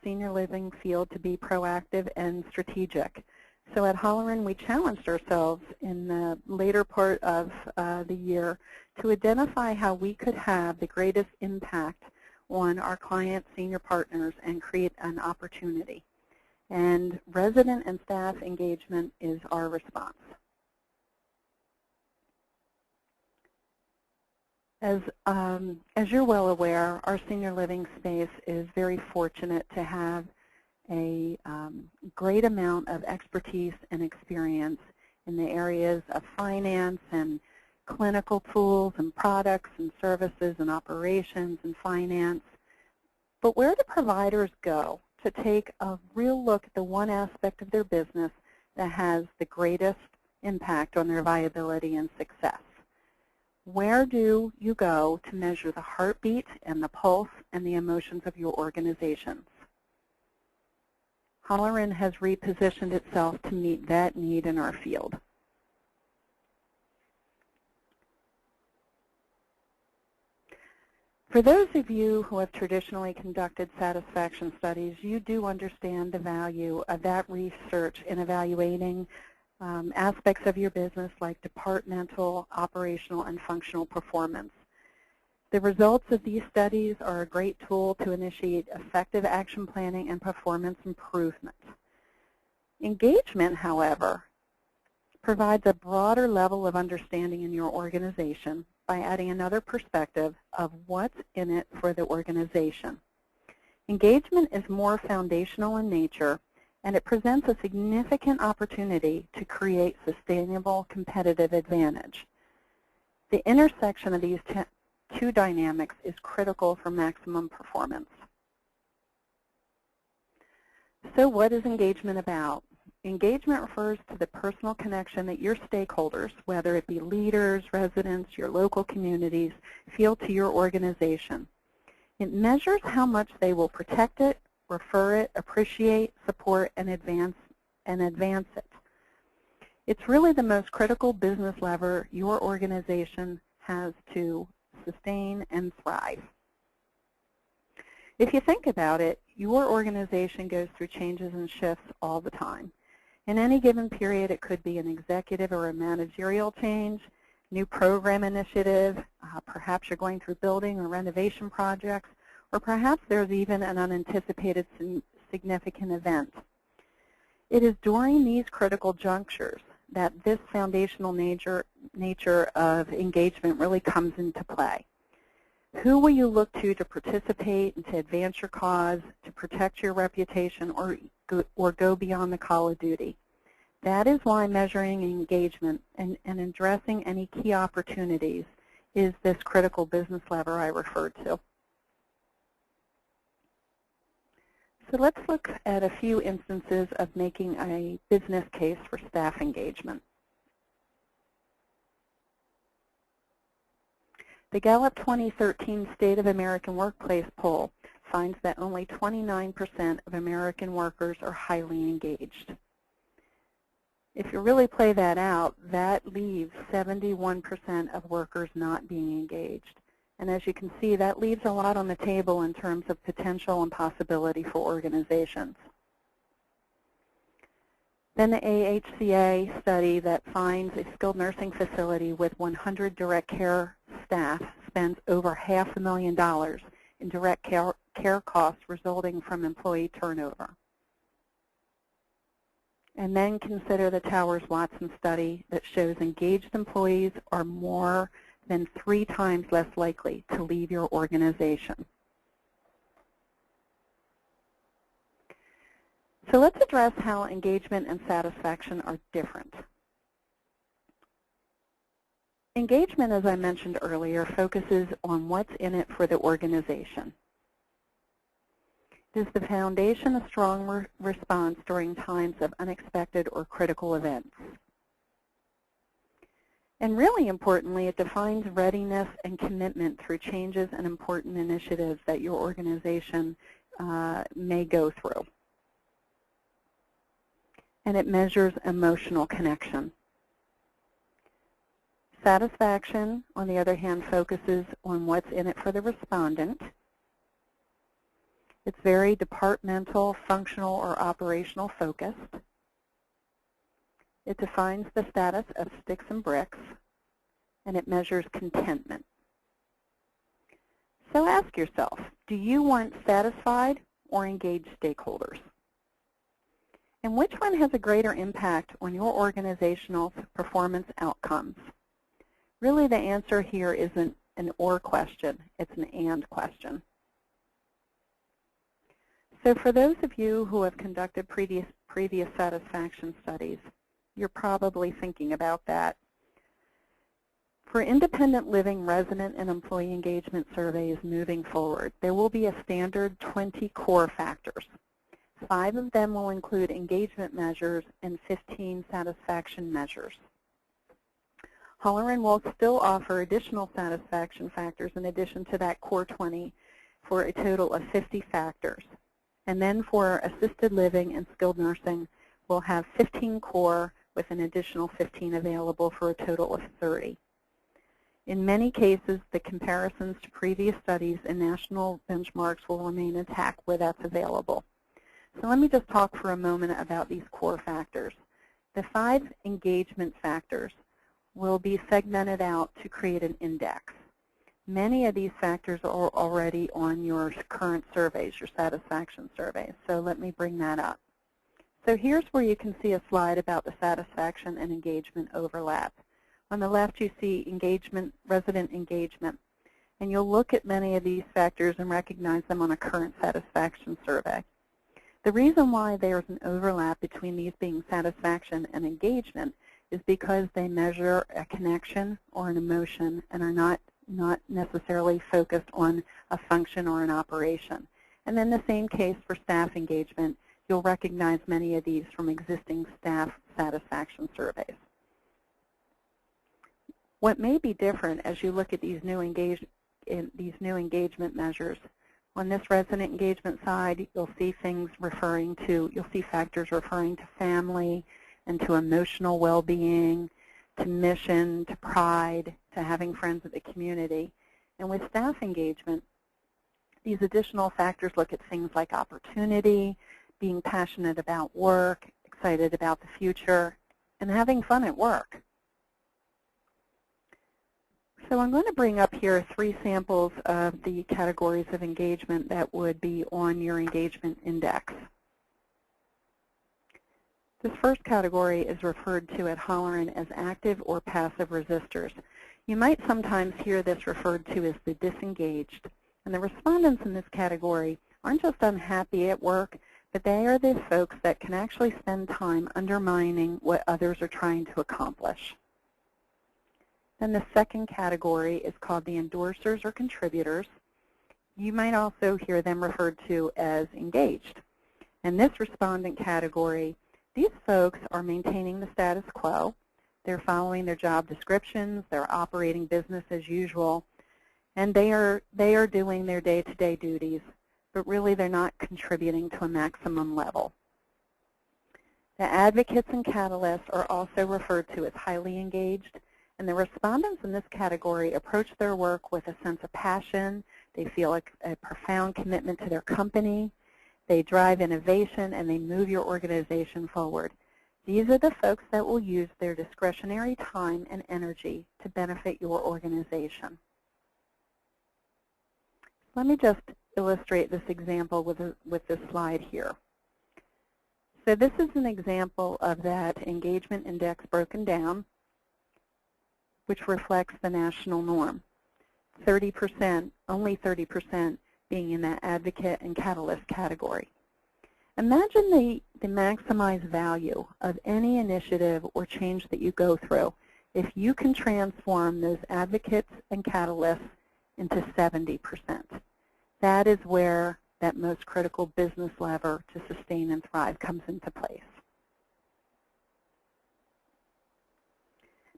senior living field to be proactive and strategic. So at Holleran, we challenged ourselves in the later part of the year to identify how we could have the greatest impact on our client senior partners and create an opportunity. And resident and staff engagement is our response. As you're well aware, our senior living space is very fortunate to have a great amount of expertise and experience in the areas of finance and clinical tools and products and services and operations and finance. But where do providers go to take a real look at the one aspect of their business that has the greatest impact on their viability and success? Where do you go to measure the heartbeat and the pulse and the emotions of your organizations? Holleran has repositioned itself to meet that need in our field. For those of you who have traditionally conducted satisfaction studies, you do understand the value of that research in evaluating aspects of your business like departmental, operational, and functional performance. The results of these studies are a great tool to initiate effective action planning and performance improvement. Engagement, however, provides a broader level of understanding in your organization by adding another perspective of what's in it for the organization. Engagement is more foundational in nature, and it presents a significant opportunity to create sustainable competitive advantage. The intersection of these two dynamics is critical for maximum performance. So what is engagement about? Engagement refers to the personal connection that your stakeholders, whether it be leaders, residents, your local communities, feel to your organization. It measures how much they will protect it, refer it, appreciate, support, and advance it. It's really the most critical business lever your organization has to sustain and thrive. If you think about it, your organization goes through changes and shifts all the time. In any given period, it could be an executive or a managerial change, new program initiative, perhaps you're going through building or renovation projects, or perhaps there's even an unanticipated significant event. It is during these critical junctures that this foundational nature of engagement really comes into play. Who will you look to participate and to advance your cause, to protect your reputation, or go beyond the call of duty? That is why measuring engagement and addressing any key opportunities is this critical business lever I referred to. So let's look at a few instances of making a business case for staff engagement. The Gallup 2013 State of American Workplace poll finds that only 29% of American workers are highly engaged. If you really play that out, that leaves 71% of workers not being engaged. And as you can see, that leaves a lot on the table in terms of potential and possibility for organizations. Then the AHCA study that finds a skilled nursing facility with 100 direct care staff spends over $500,000 in direct care costs resulting from employee turnover. And then consider the Towers-Watson study that shows engaged employees are more than 3 times less likely to leave your organization. So let's address how engagement and satisfaction are different. Engagement, as I mentioned earlier, focuses on what's in it for the organization. It is the foundation of strong response during times of unexpected or critical events. And really importantly, it defines readiness and commitment through changes and important initiatives that your organization may go through. And it measures emotional connection. Satisfaction, on the other hand, focuses on what's in it for the respondent. It's very departmental, functional, or operational focused. It defines the status of sticks and bricks, and it measures contentment. So ask yourself, do you want satisfied or engaged stakeholders? And which one has a greater impact on your organizational performance outcomes? Really, the answer here isn't an or question, it's an and question. So for those of you who have conducted previous satisfaction studies, you're probably thinking about that. For independent living resident and employee engagement surveys moving forward, there will be a standard 20 core factors. 5 of them will include engagement measures and 15 satisfaction measures. Holleran will still offer additional satisfaction factors in addition to that core 20 for a total of 50 factors. And then for assisted living and skilled nursing, we'll have 15 core with an additional 15 available for a total of 30. In many cases, the comparisons to previous studies and national benchmarks will remain intact where that's available. So let me just talk for a moment about these core factors. The 5 engagement factors will be segmented out to create an index. Many of these factors are already on your current surveys, your satisfaction surveys, so let me bring that up. So here's where you can see a slide about the satisfaction and engagement overlap. On the left you see engagement, resident engagement, and you'll look at many of these factors and recognize them on a current satisfaction survey. The reason why there's an overlap between these being satisfaction and engagement is because they measure a connection or an emotion and are not necessarily focused on a function or an operation. And then the same case for staff engagement. You'll recognize many of these from existing staff satisfaction surveys. What may be different as you look at these new engagement measures, on this resident engagement side, you'll see factors referring to family and to emotional well-being, to mission, to pride, to having friends at the community. And with staff engagement, these additional factors look at things like opportunity, being passionate about work, excited about the future, and having fun at work. So I'm going to bring up here 3 samples of the categories of engagement that would be on your engagement index. This first category is referred to at Holleran as active or passive resistors. You might sometimes hear this referred to as the disengaged. And the respondents in this category aren't just unhappy at work, but they are the folks that can actually spend time undermining what others are trying to accomplish. Then the second category is called the endorsers or contributors. You might also hear them referred to as engaged. In this respondent category, these folks are maintaining the status quo. They're following their job descriptions. They're operating business as usual. And they are doing their day-to-day duties, but really they're not contributing to a maximum level. The advocates and catalysts are also referred to as highly engaged. And the respondents in this category approach their work with a sense of passion. They feel a profound commitment to their company. They drive innovation, and they move your organization forward. These are the folks that will use their discretionary time and energy to benefit your organization. Let me just illustrate this example with this slide here. So this is an example of that engagement index broken down, which reflects the national norm. 30%, only 30% being in that advocate and catalyst category. Imagine the maximized value of any initiative or change that you go through if you can transform those advocates and catalysts into 70%. That is where that most critical business lever to sustain and thrive comes into place.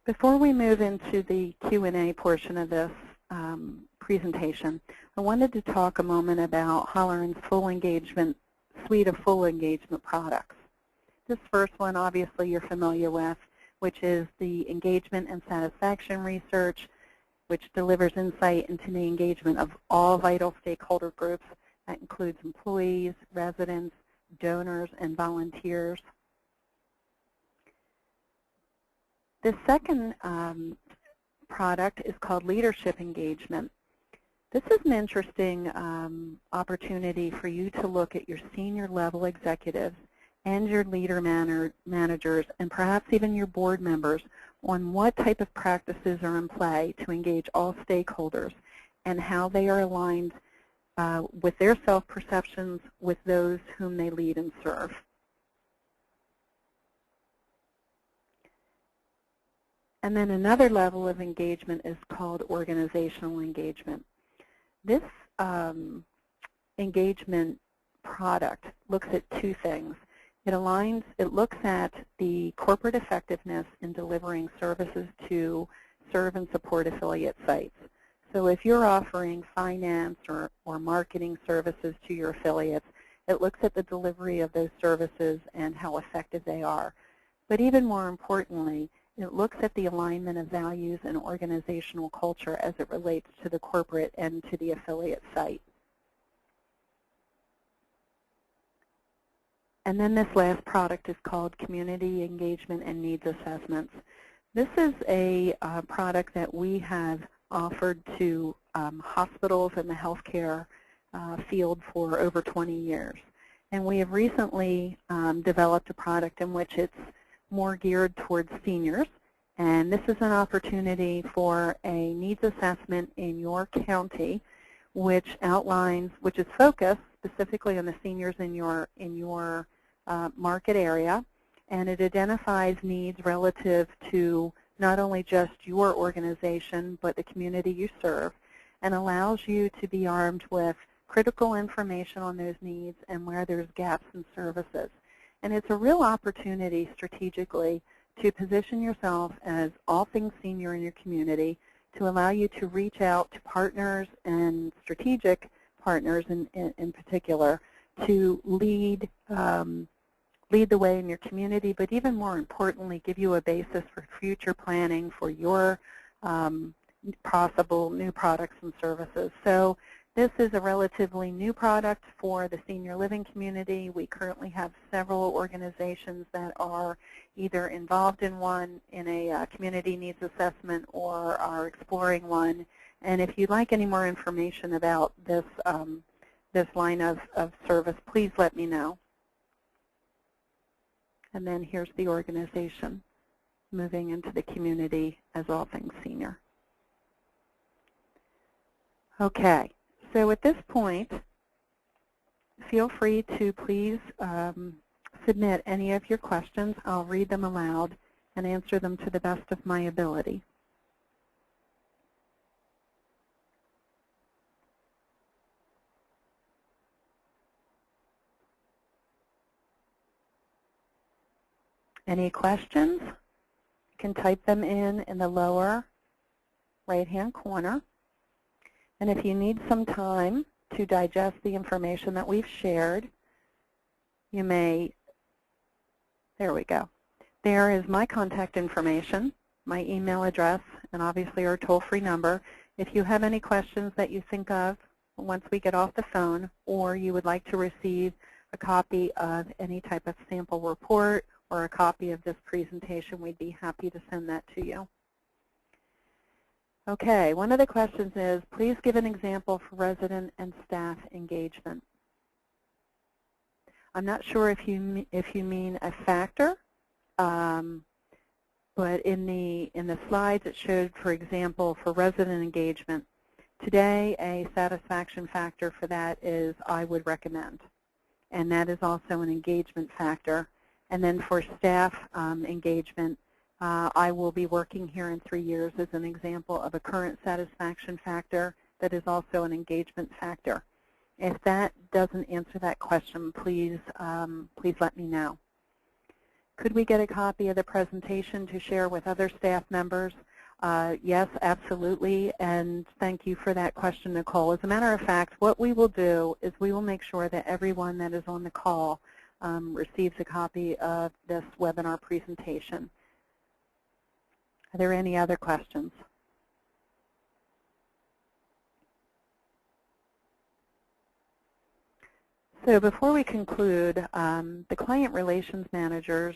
Before we move into the Q&A portion of this presentation, I wanted to talk a moment about Holleran's full engagement suite of full engagement products. This first one, obviously, you're familiar with, which is the engagement and satisfaction research, which delivers insight into the engagement of all vital stakeholder groups. That includes employees, residents, donors, and volunteers. The second product is called leadership engagement. This is an interesting opportunity for you to look at your senior level executives and your leader managers and perhaps even your board members on what type of practices are in play to engage all stakeholders and how they are aligned with their self-perceptions with those whom they lead and serve. And then another level of engagement is called organizational engagement. This engagement product looks at two things. It looks at the corporate effectiveness in delivering services to serve and support affiliate sites. So if you're offering finance or marketing services to your affiliates, it looks at the delivery of those services and how effective they are. But even more importantly, it looks at the alignment of values and organizational culture as it relates to the corporate and to the affiliate site. And then this last product is called Community Engagement and Needs Assessments. This is a product that we have offered to hospitals in the healthcare field for over 20 years. And we have recently developed a product in which it's more geared towards seniors. And this is an opportunity for a needs assessment in your county which is focused specifically on the seniors in your market area, and it identifies needs relative to not only just your organization but the community you serve, and allows you to be armed with critical information on those needs and where there's gaps in services. And it's a real opportunity strategically to position yourself as all things senior in your community, to allow you to reach out to partners and strategic partners in particular to lead the way in your community, but even more importantly, give you a basis for future planning for your possible new products and services. So this is a relatively new product for the senior living community. We currently have several organizations that are either involved in a community needs assessment or are exploring one. And if you'd like any more information about this, this line of service, please let me know. And then here's the organization moving into the community as all things senior. Okay, so at this point, feel free to please submit any of your questions. I'll read them aloud and answer them to the best of my ability. Any questions? You can type them in the lower right-hand corner. And if you need some time to digest the information that we've shared, you may, there we go. There is my contact information, my email address, and obviously our toll-free number. If you have any questions that you think of once we get off the phone, or you would like to receive a copy of any type of sample report or a copy of this presentation, we'd be happy to send that to you. Okay, one of the questions is, please give an example for resident and staff engagement. I'm not sure if you mean a factor, but in the slides it showed, for example, for resident engagement. Today, a satisfaction factor for that is I would recommend, and that is also an engagement factor. And then for staff engagement, I will be working here in 3 years as an example of a current satisfaction factor that is also an engagement factor. If that doesn't answer that question, please let me know. Could we get a copy of the presentation to share with other staff members? Yes, absolutely, and thank you for that question, Nicole. As a matter of fact, what we will do is we will make sure that everyone that is on the call receives a copy of this webinar presentation. Are there any other questions? So before we conclude, the client relations managers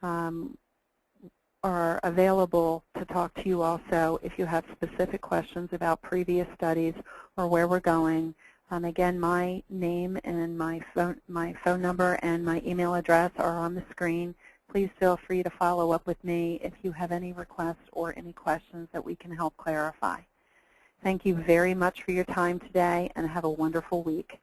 are available to talk to you also if you have specific questions about previous studies or where we're going. Again, my name and my phone number and my email address are on the screen. Please feel free to follow up with me if you have any requests or any questions that we can help clarify. Thank you very much for your time today, and have a wonderful week.